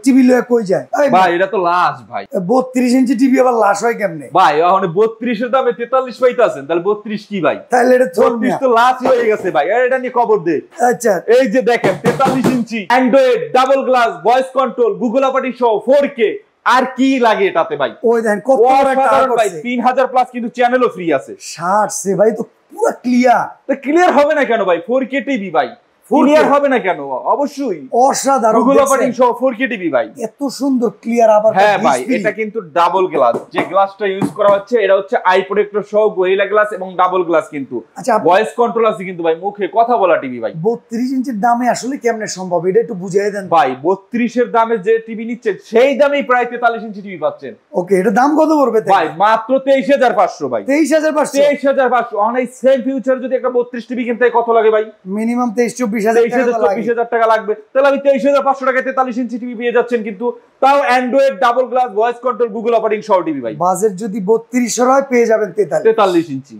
TV লয়ে কই যায় ভাই? এটা তো লাশ ভাই। 32 ইঞ্চি টিভি আবার লাশ হয় কেমনে ভাই? এখন 32 এর দামে 43 পাইতাছেন, তাহলে 32 কি ভাই? তাহলে এটা 32 তো লাশই হয়ে গেছে ভাই। এটা নিয়ে খবর দে। আচ্ছা, এই যে দেখেন 43 ইঞ্চি android double glass voice control Google operating সহ 4K, আর কি লাগে এটাতে ভাই? ওই দেখেন কত বড় একটা ভাই 3000 প্লাস কিন্তু চ্যানেলও ফ্রি আছে। 60 সে ভাই তো পুরো ক্লিয়ার। তো ক্লিয়ার হবে না কেন ভাই? 4K টিভি ভাই, ক্লিয়ার হবে না কেন? অবশ্যই অসাধারণ। গুগল অপারেটিং সহ 4K টিভি ভাই, এত সুন্দর ক্লিয়ার। আবার হ্যাঁ ভাই, এটা কিন্তু ডাবল গ্লাস। যে গ্লাসটা ইউজ করা হচ্ছে এটা হচ্ছে আই প্রোটেক্টর সহ গরিলা গ্লাস এবং ডাবল গ্লাস কিন্তু। আচ্ছা, ভয়েস কন্ট্রোল আছে কিন্তু ভাই, মুখে কথা বলা টিভি ভাই। 32 ইঞ্চির দামে আসলে কেমনে সম্ভব এটা একটু বুঝিয়ে দেন ভাই। 32 এর দামে যে টিভি নিচ্ছেন সেই দামেই প্রায় 43 ইঞ্চি টিভি পাচ্ছেন। ওকে, এটা দাম কত পড়বে ভাই? মাত্র 23500 ভাই। 23500 23500। অন এই সেম ফিউচার যদি একটা 32 টিভি কিনতে কত লাগে ভাই? মিনিমাম 23-24 টাকা লাগবে। তাহলে আমি 23500 টাকায় 43 ইঞ্চি টিভি পেয়ে যাচ্ছেন, কিন্তু তাও Android double glass voice control Google operating সহ টিভি ভাই। বাজেট যদি 3200 হয় পেয়ে যাবেন 43 43 ইঞ্চি।